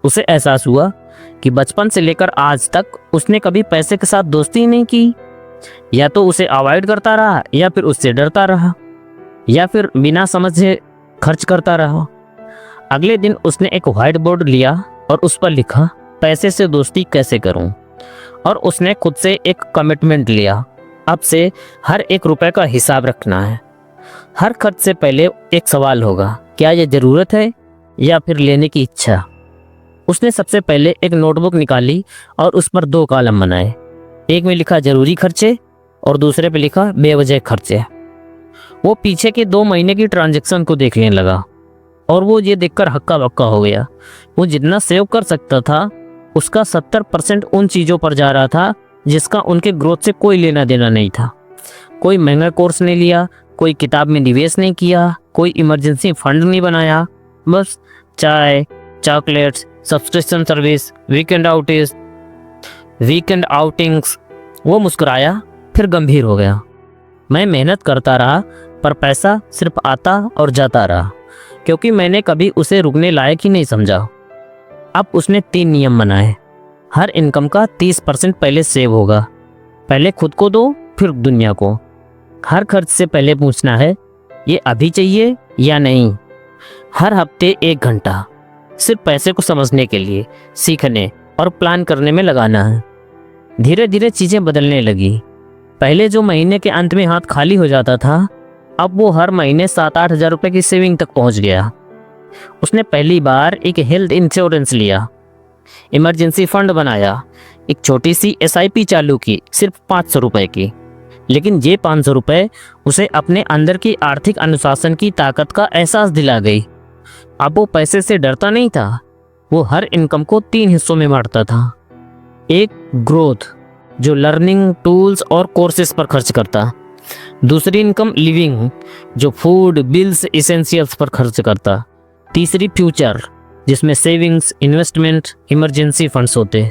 उसे एहसास हुआ कि बचपन से लेकर आज तक उसने कभी पैसे के साथ दोस्ती ही नहीं की। या तो उसे अवॉइड करता रहा, या फिर उससे डरता रहा, या फिर बिना समझे खर्च करता रहा। अगले दिन उसने एक व्हाइट बोर्ड लिया और उस पर लिखा, पैसे से दोस्ती कैसे करूं। और उसने खुद से एक कमिटमेंट लिया, अब से हर 1 रुपए का हिसाब रखना है। हर खर्च से पहले एक सवाल होगा, क्या यह जरूरत है या फिर लेने की इच्छा। उसने सबसे पहले एक नोटबुक निकाली और उस पर 2 कॉलम बनाए। एक में लिखा जरूरी खर्चे और दूसरे पे लिखा बेवजह खर्चे। वो पीछे के 2 महीने की ट्रांजैक्शन को देखने लगा और वो ये देखकर हक्का बक्का हो गया। वो जितना सेव कर सकता था उसका 70% उन चीज़ों पर जा रहा था जिसका उनके ग्रोथ से कोई लेना देना नहीं था। कोई महंगा कोर्स नहीं लिया, कोई किताब में निवेश नहीं किया, कोई इमरजेंसी फंड नहीं बनाया। बस चाय, chocolates, subscription service, weekend outings. वो मुस्कुराया, फिर गंभीर हो गया। मैं मेहनत करता रहा पर पैसा सिर्फ आता और जाता रहा, क्योंकि मैंने कभी उसे रुकने लायक ही नहीं समझा। अब उसने 3 नियम बनाए। हर इनकम का 30% पहले सेव होगा। पहले खुद को दो, फिर दुनिया को। हर खर्च से पहले पूछना है, ये अभी चाहिए या नहीं। हर हफ्ते 1 घंटा सिर्फ पैसे को समझने के लिए, सीखने और प्लान करने में लगाना है। धीरे धीरे चीज़ें बदलने लगी। पहले जो महीने के अंत में हाथ खाली हो जाता था, अब वो हर महीने 7-8 हज़ार रुपये की सेविंग तक पहुंच गया। उसने पहली बार एक हेल्थ इंश्योरेंस लिया, इमरजेंसी फंड बनाया, एक छोटी सी SIP चालू की, सिर्फ 500 रुपये की। लेकिन ये 500 रुपये उसे अपने अंदर की आर्थिक अनुशासन की ताकत का एहसास दिला गई। अब वो पैसे से डरता नहीं था। वो हर इनकम को 3 हिस्सों में बांटता था। एक ग्रोथ, जो लर्निंग, टूल्स और कोर्सेज पर खर्च करता। दूसरी इनकम लिविंग, जो फूड, बिल्स, इसेंशियल्स पर खर्च करता। तीसरी फ्यूचर, जिसमें सेविंग्स, इन्वेस्टमेंट, इमरजेंसी फंड्स होते।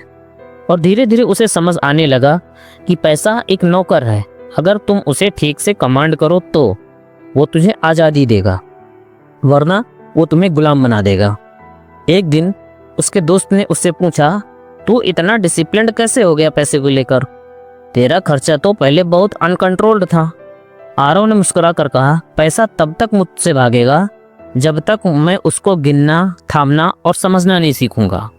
और धीरे धीरे उसे समझ आने लगा कि पैसा एक नौकर है। अगर तुम उसे ठीक से कमांड करो तो वो तुझे आज़ादी देगा, वरना वो तुम्हें गुलाम बना देगा। एक दिन उसके दोस्त ने उससे पूछा, तू इतना डिसिप्लिन्ड कैसे हो गया पैसे को लेकर? तेरा खर्चा तो पहले बहुत अनकंट्रोल्ड था। आरव ने मुस्कुरा कर कहा, पैसा तब तक मुझसे भागेगा जब तक मैं उसको गिनना, थामना और समझना नहीं सीखूंगा।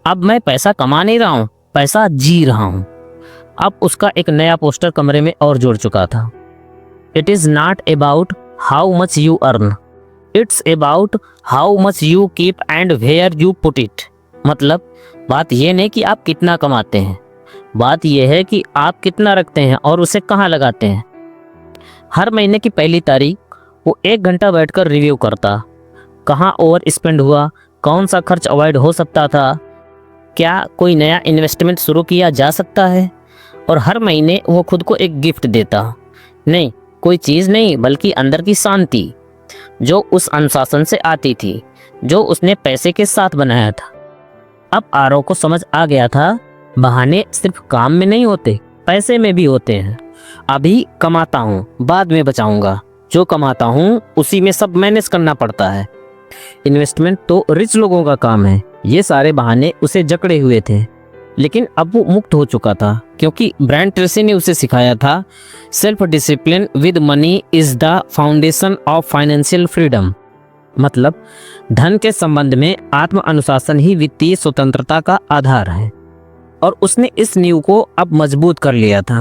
अब मैं पैसा कमा नहीं रहा हूँ, पैसा जी रहा हूँ। अब उसका एक नया पोस्टर कमरे में और जोड़ चुका था। It is not about how much you earn, it's about how much you keep and where you put it. मतलब बात यह नहीं कि आप कितना कमाते हैं, बात यह है कि आप कितना रखते हैं और उसे कहाँ लगाते हैं। हर महीने की पहली तारीख वो 1 घंटा बैठकर रिव्यू करता। कहाँ ओवर स्पेंड हुआ, कौन सा खर्च अवॉइड हो सकता था, क्या कोई नया इन्वेस्टमेंट शुरू किया जा सकता है। और हर महीने वो खुद को एक गिफ्ट देता। नहीं, कोई चीज़ नहीं, बल्कि अंदर की शांति जो उस अनुशासन से आती थी, जो उसने पैसे के साथ बनाया था। अब आरव को समझ आ गया था, बहाने सिर्फ काम में नहीं होते, पैसे में भी होते हैं। अभी कमाता हूँ, बाद में बचाऊंगा, जो कमाता हूँ उसी में सब मैनेज करना पड़ता है। इन्वेस्टमेंट तो रिच लोगों का काम है। ये सारे बहाने उसे जकड़े हुए थे, लेकिन अब वो मुक्त हो चुका था, क्योंकि ब्रायन ट्रेसी ने उसे सिखाया था, self discipline with money is the foundation of financial freedom. मतलब धन के संबंध में आत्म अनुशासन ही वित्तीय स्वतंत्रता का आधार है। और उसने इस नींव को अब मजबूत कर लिया था।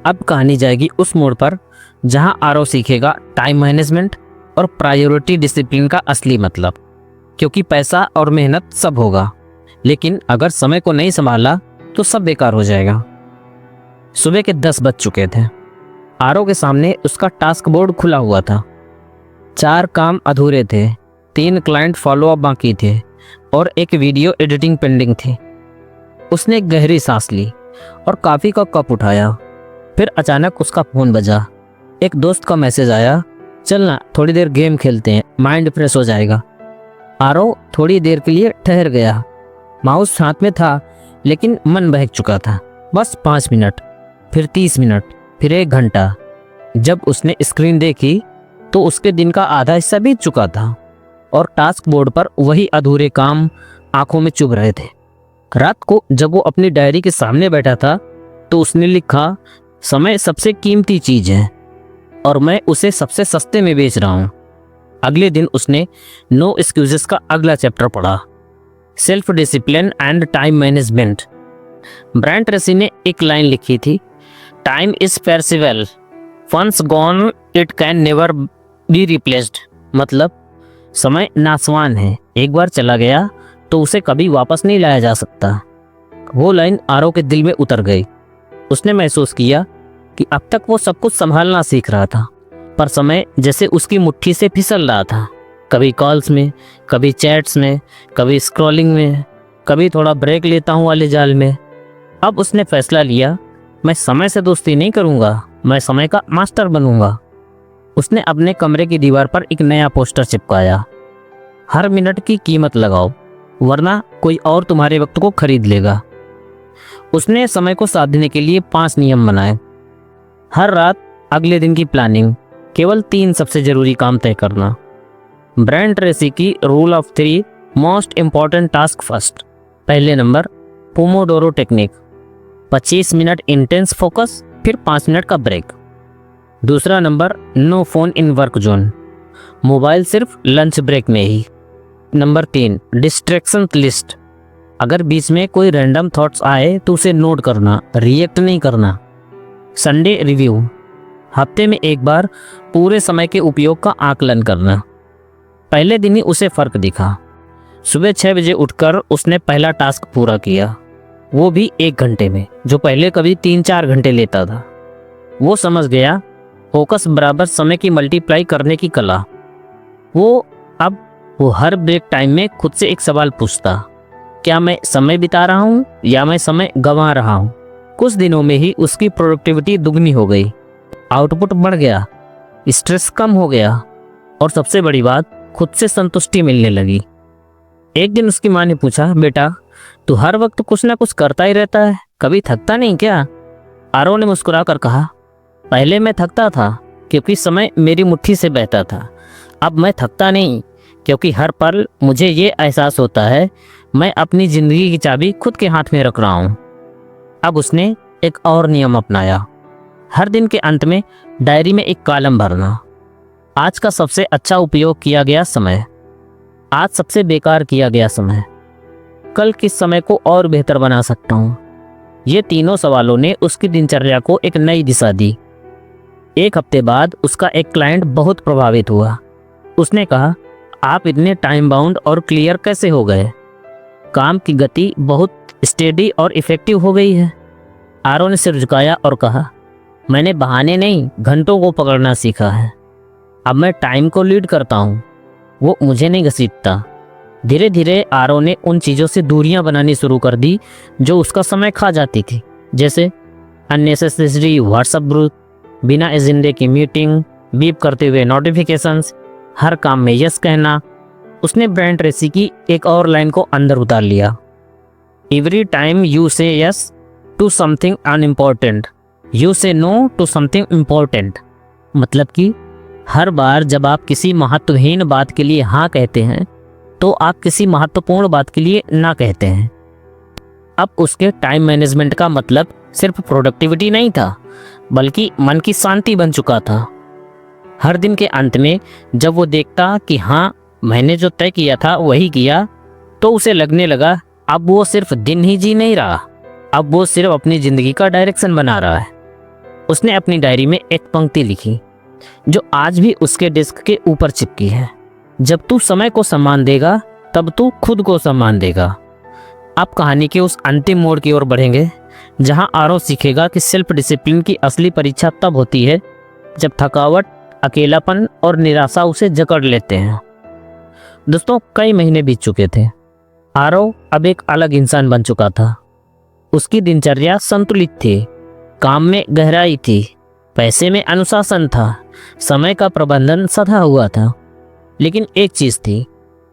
अब कहानी जाएगी उस मोड़ पर जहां आरव सीखेगा टाइम मैनेजमेंट और प्रायोरिटी डिसिप्लिन का असली मतलब। क्योंकि पैसा और मेहनत सब होगा, लेकिन अगर समय को नहीं संभाला तो सब बेकार हो जाएगा। सुबह के 10 बज चुके थे। आरव के सामने उसका टास्क बोर्ड खुला हुआ था। 4 काम अधूरे थे, 3 क्लाइंट फॉलोअप बाकी थे और एक वीडियो एडिटिंग पेंडिंग थी। उसने एक गहरी सांस ली और कॉफी का कप उठाया। फिर अचानक उसका फोन बजा। एक दोस्त का मैसेज आया, चलना थोड़ी देर गेम खेलते हैं, माइंड फ्रेश हो जाएगा। आरव थोड़ी देर के लिए ठहर गया। माउस हाथ में था, लेकिन मन बहक चुका था। बस 5 मिनट, फिर 30 मिनट, फिर 1 घंटा। जब उसने स्क्रीन देखी तो उसके दिन का आधा हिस्सा बीत चुका था और टास्क बोर्ड पर वही अधूरे काम आंखों में चुभ रहे थे। रात को जब वो अपनी डायरी के सामने बैठा था तो उसने लिखा, समय सबसे कीमती चीज है और मैं उसे सबसे सस्ते में बेच रहा हूँ। अगले दिन उसने नो एक्सक्यूजेस का अगला चैप्टर पढ़ा, self discipline and time management. Brian Tracy ने एक लाइन लिखी थी, time is perishable, once gone it can never be replaced. मतलब समय नासवान है, एक बार चला गया तो उसे कभी वापस नहीं लाया जा सकता। वो लाइन आरव के दिल में उतर गई। उसने महसूस किया कि अब तक वो सब कुछ संभालना सीख रहा था, पर समय जैसे उसकी मुट्ठी से फिसल रहा था। कभी कॉल्स में, कभी चैट्स में, कभी स्क्रॉलिंग में, कभी थोड़ा ब्रेक लेता हूँ वाले जाल में। अब उसने फैसला लिया, मैं समय से दोस्ती नहीं करूँगा, मैं समय का मास्टर बनूंगा। उसने अपने कमरे की दीवार पर एक नया पोस्टर चिपकाया, हर मिनट की कीमत लगाओ, वरना कोई और तुम्हारे वक्त को खरीद लेगा। उसने समय को साधने के लिए 5 नियम बनाए। हर रात अगले दिन की प्लानिंग, केवल 3 सबसे जरूरी काम तय करना। ब्रायन ट्रेसी की rule of 3 most important task first. पहले नंबर, pomodoro technique, 25 minute intense focus, फिर 5 मिनट का ब्रेक। दूसरा नंबर, no phone in work zone, mobile सिर्फ लंच ब्रेक में ही। नंबर 3, डिस्ट्रैक्शन लिस्ट, अगर बीच में कोई रैंडम थॉट्स आए तो उसे नोट करना, रिएक्ट नहीं करना। संडे रिव्यू, हफ्ते में एक बार पूरे समय के उपयोग का आकलन करना। पहले दिन ही उसे फर्क दिखा। सुबह 6 बजे उठकर उसने पहला टास्क पूरा किया, वो भी 1 घंटे में, जो पहले कभी 3-4 घंटे लेता था। वो समझ गया फोकस बराबर समय की मल्टीप्लाई करने की कला। वो हर ब्रेक टाइम में खुद से एक सवाल पूछता, क्या मैं समय बिता रहा हूँ या मैं समय गंवा रहा हूँ। कुछ दिनों में ही उसकी प्रोडक्टिविटी दुगनी हो गई, आउटपुट बढ़ गया, स्ट्रेस कम हो गया और सबसे बड़ी बात, खुद से संतुष्टि मिलने लगी। एक दिन उसकी माँ ने पूछा, बेटा तू हर वक्त कुछ ना कुछ करता ही रहता है, कभी थकता नहीं क्या? आरव ने मुस्कुरा कर कहा, पहले मैं थकता था क्योंकि समय मेरी मुट्ठी से बहता था। अब मैं थकता नहीं, क्योंकि हर पल मुझे ये एहसास होता है मैं अपनी जिंदगी की चाबी खुद के हाथ में रख रहा हूँ। अब उसने एक और नियम अपनाया, हर दिन के अंत में डायरी में एक कॉलम भरना। आज का सबसे अच्छा उपयोग किया गया समय, आज सबसे बेकार किया गया समय, कल किस समय को और बेहतर बना सकता हूँ। ये तीनों सवालों ने उसकी दिनचर्या को एक नई दिशा दी। 1 हफ्ते बाद उसका एक क्लाइंट बहुत प्रभावित हुआ। उसने कहा, आप इतने टाइम बाउंड और क्लियर कैसे हो गए? काम की गति बहुत स्टेडी और इफेक्टिव हो गई है। आरव ने सिर झुकाया और कहा, मैंने बहाने नहीं, घंटों को पकड़ना सीखा है। अब मैं टाइम को लीड करता हूँ, वो मुझे नहीं घसीटता। धीरे धीरे आरव ने उन चीज़ों से दूरियां बनानी शुरू कर दी जो उसका समय खा जाती थी, जैसे अननेसेसरी व्हाट्सएप ग्रुप, बिना एजेंडे की मीटिंग, बीप करते हुए नोटिफिकेशंस, हर काम में यस कहना, उसने ब्रायन ट्रेसी की एक और लाइन को अंदर उतार लिया। Every time you say yes to something unimportant, you say no to something important. मतलब कि हर बार जब आप किसी महत्वहीन बात के लिए हाँ कहते हैं तो आप किसी महत्वपूर्ण बात के लिए ना कहते हैं। अब उसके टाइम मैनेजमेंट का मतलब सिर्फ प्रोडक्टिविटी नहीं था, बल्कि मन की शांति बन चुका था। हर दिन के अंत में जब वो देखता कि हाँ मैंने जो तय किया था वही किया, तो उसे लगने लगा अब वो सिर्फ दिन ही जी नहीं रहा, अब वो सिर्फ अपनी ज़िंदगी का डायरेक्शन बना रहा है। उसने अपनी डायरी में एक पंक्ति लिखी जो आज भी उसके डेस्क के ऊपर चिपकी है। जब तू समय को सम्मान देगा तब तू खुद को सम्मान देगा। आप कहानी के उस अंतिम मोड़ की ओर बढ़ेंगे जहां आरव सीखेगा कि सेल्फ डिसिप्लिन की असली परीक्षा तब होती है जब थकावट, अकेलापन और निराशा उसे जकड़ लेते हैं। दोस्तों, कई महीने बीत चुके थे। आरव अब एक अलग इंसान बन चुका था। उसकी दिनचर्या संतुलित थी, काम में गहराई थी, पैसे में अनुशासन था, समय का प्रबंधन सधा हुआ था। लेकिन एक चीज थी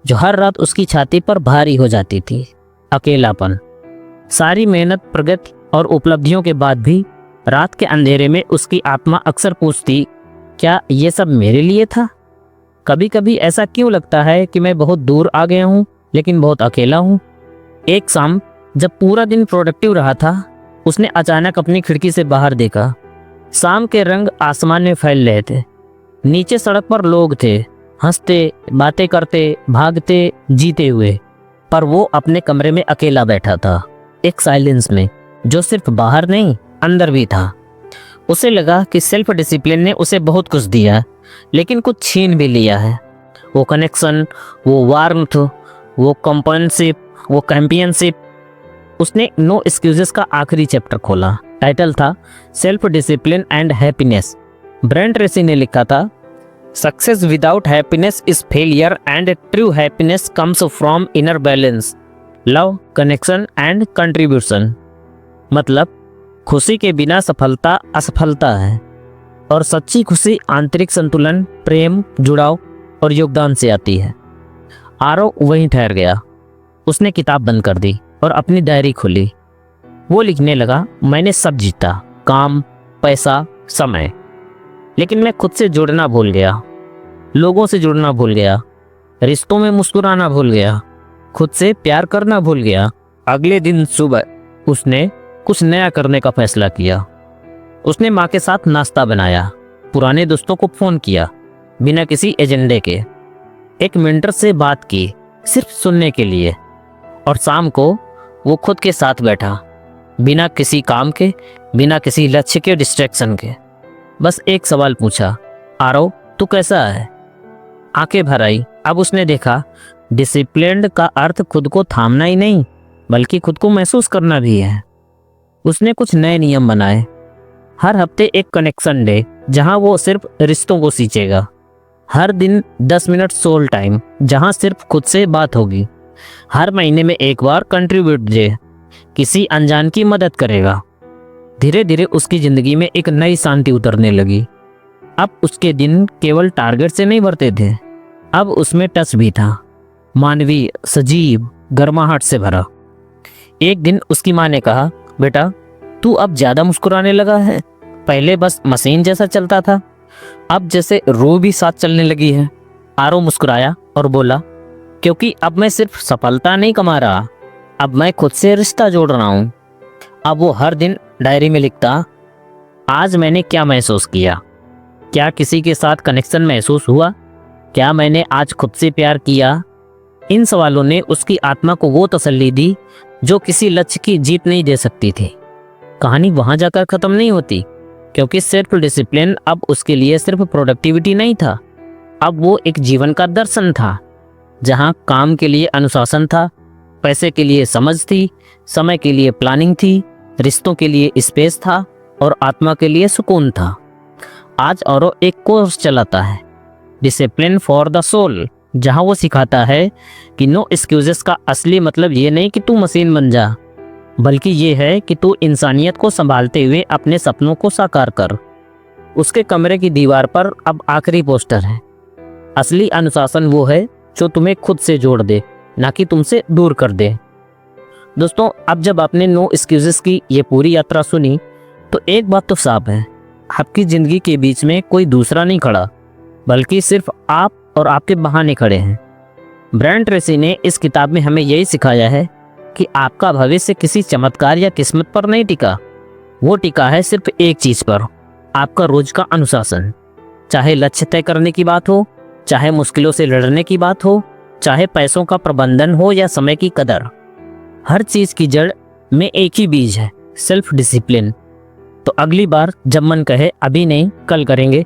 जो हर रात उसकी छाती पर भारी हो जाती थी, अकेलापन। सारी मेहनत, प्रगति और उपलब्धियों के बाद भी रात के अंधेरे में उसकी आत्मा अक्सर पूछती, क्या ये सब मेरे लिए था? कभी कभी ऐसा क्यों लगता है कि मैं बहुत दूर आ गया हूँ लेकिन बहुत अकेला हूँ। एक शाम जब पूरा दिन प्रोडक्टिव रहा था, उसने अचानक अपनी खिड़की से बाहर देखा। शाम के रंग आसमान में फैल रहे थे। नीचे सड़क पर लोग थे, हंसते, बातें करते, भागते, जीते हुए। पर वो अपने कमरे में अकेला बैठा था, एक साइलेंस में जो सिर्फ बाहर नहीं अंदर भी था। उसे लगा कि सेल्फ डिसिप्लिन ने उसे बहुत कुछ दिया, लेकिन कुछ छीन भी लिया है। वो कनेक्शन, वो वार्मथ, वो कंपेनियनशिप, वो चैंपियनशिप। उसने नो एक्सक्यूजेस का आखिरी चैप्टर खोला। टाइटल था self discipline and happiness. Brian Tracy ने लिखा था, success without happiness is failure and true happiness comes from inner balance, love, connection and contribution. मतलब खुशी के बिना सफलता असफलता है और सच्ची खुशी आंतरिक संतुलन, प्रेम, जुड़ाव और योगदान से आती है। आरव वहीं ठहर गया। उसने किताब बंद कर दी और अपनी डायरी खोली। वो लिखने लगा, मैंने सब जीता, काम, पैसा, समय, लेकिन मैं खुद से जुड़ना भूल गया, लोगों से जुड़ना भूल गया, रिश्तों में मुस्कुराना भूल गया, खुद से प्यार करना भूल गया। अगले दिन सुबह उसने कुछ नया करने का फैसला किया। उसने माँ के साथ नाश्ता बनाया, पुराने दोस्तों को फोन किया बिना किसी एजेंडे के, एक मेंटर से बात की सिर्फ सुनने के लिए, और शाम को वो खुद के साथ बैठा, बिना किसी काम के, बिना किसी लक्ष्य के, डिस्ट्रैक्शन के। बस एक सवाल पूछा, आरव तू कैसा है? आंखें भर आई। अब उसने देखा डिसिप्लिन्ड का अर्थ खुद को थामना ही नहीं बल्कि खुद को महसूस करना भी है। उसने कुछ नए नियम बनाए। हर हफ्ते एक कनेक्शन डे जहां वो सिर्फ रिश्तों को सींचेगा। हर दिन 10 मिनट सोल टाइम जहां सिर्फ खुद से बात होगी। हर महीने में एक बार कंट्रीब्यूट डे, किसी अनजान की मदद करेगा। धीरे धीरे उसकी जिंदगी में एक नई शांति उतरने लगी। अब उसके दिन केवल टारगेट से नहीं भरते थे, अब उसमें टच भी था, मानवीय, सजीव, गर्माहट से भरा। एक दिन उसकी माँ ने कहा, बेटा तू अब ज्यादा मुस्कुराने लगा है। पहले बस मशीन जैसा चलता था, अब जैसे रूह भी साथ चलने लगी है। आरव मुस्कुराया और बोला, क्योंकि अब मैं सिर्फ सफलता नहीं कमा रहा, अब मैं खुद से रिश्ता जोड़ रहा हूँ। अब वो हर दिन डायरी में लिखता, आज मैंने क्या महसूस किया, क्या किसी के साथ कनेक्शन महसूस हुआ, क्या मैंने आज खुद से प्यार किया। इन सवालों ने उसकी आत्मा को वो तसल्ली दी जो किसी लक्ष्य की जीत नहीं दे सकती थी। कहानी वहां जाकर खत्म नहीं होती, क्योंकि सेल्फ डिसिप्लिन अब उसके लिए सिर्फ प्रोडक्टिविटी नहीं था, अब वो एक जीवन का दर्शन था, जहां काम के लिए अनुशासन था, पैसे के लिए समझ थी, समय के लिए प्लानिंग थी, रिश्तों के लिए स्पेस था और आत्मा के लिए सुकून था। आज औरो एक कोर्स चलाता है, डिसिप्लिन फॉर द सोल, जहां वो सिखाता है कि नो एक्सक्यूजेस का असली मतलब ये नहीं कि तू मशीन बन जा, बल्कि ये है कि तू इंसानियत को संभालते हुए अपने सपनों को साकार कर। उसके कमरे की दीवार पर अब आखिरी पोस्टर है, असली अनुशासन वो है जो तुम्हें खुद से जोड़ दे, ना कि तुमसे दूर कर दे। दोस्तों, अब जब आपने नो एक्सक्यूजेस की ये पूरी यात्रा सुनी तो एक बात तो साफ है, आपकी ज़िंदगी के बीच में कोई दूसरा नहीं खड़ा, बल्कि सिर्फ आप और आपके बहाने खड़े हैं। ब्रायन ट्रेसी ने इस किताब में हमें यही सिखाया है कि आपका भविष्य किसी चमत्कार या किस्मत पर नहीं टिका, वो टिका है सिर्फ एक चीज़ पर, आपका रोज का अनुशासन। चाहे लक्ष्य तय करने की बात हो, चाहे मुश्किलों से लड़ने की बात हो, चाहे पैसों का प्रबंधन हो या समय की कदर, हर चीज़ की जड़ में एक ही बीज है, सेल्फ डिसिप्लिन। तो अगली बार जब मन कहे अभी नहीं कल करेंगे,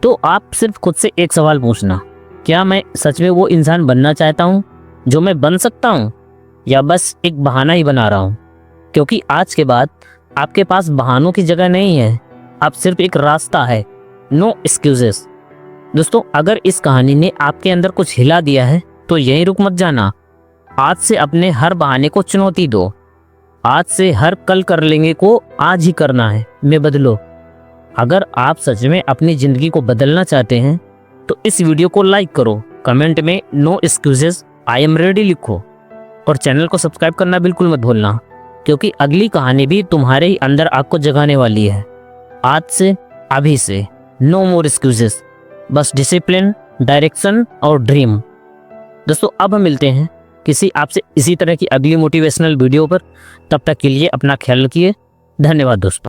तो आप सिर्फ खुद से एक सवाल पूछना, क्या मैं सच में वो इंसान बनना चाहता हूँ जो मैं बन सकता हूँ, या बस एक बहाना ही बना रहा हूँ? क्योंकि आज के बाद आपके पास बहानों की जगह नहीं है, अब सिर्फ एक रास्ता है, नो एक्सक्यूजेस। दोस्तों, अगर इस कहानी ने आपके अंदर कुछ हिला दिया है तो यहीं रुक मत जाना। आज से अपने हर बहाने को चुनौती दो। आज से हर कल कर लेंगे को आज ही करना है में बदलो। अगर आप सच में अपनी ज़िंदगी को बदलना चाहते हैं तो इस वीडियो को लाइक करो, कमेंट में no excuses I am ready लिखो, और चैनल को सब्सक्राइब करना बिल्कुल मत भूलना, क्योंकि अगली कहानी भी तुम्हारे ही अंदर आग को जगाने वाली है। आज से, अभी से, नो मोर एक्सक्यूजेस, बस डिसिप्लिन, डायरेक्शन और ड्रीम। दोस्तों, अब हम मिलते हैं किसी आपसे इसी तरह की अगली मोटिवेशनल वीडियो पर। तब तक के लिए अपना ख्याल रखिए। धन्यवाद दोस्तों।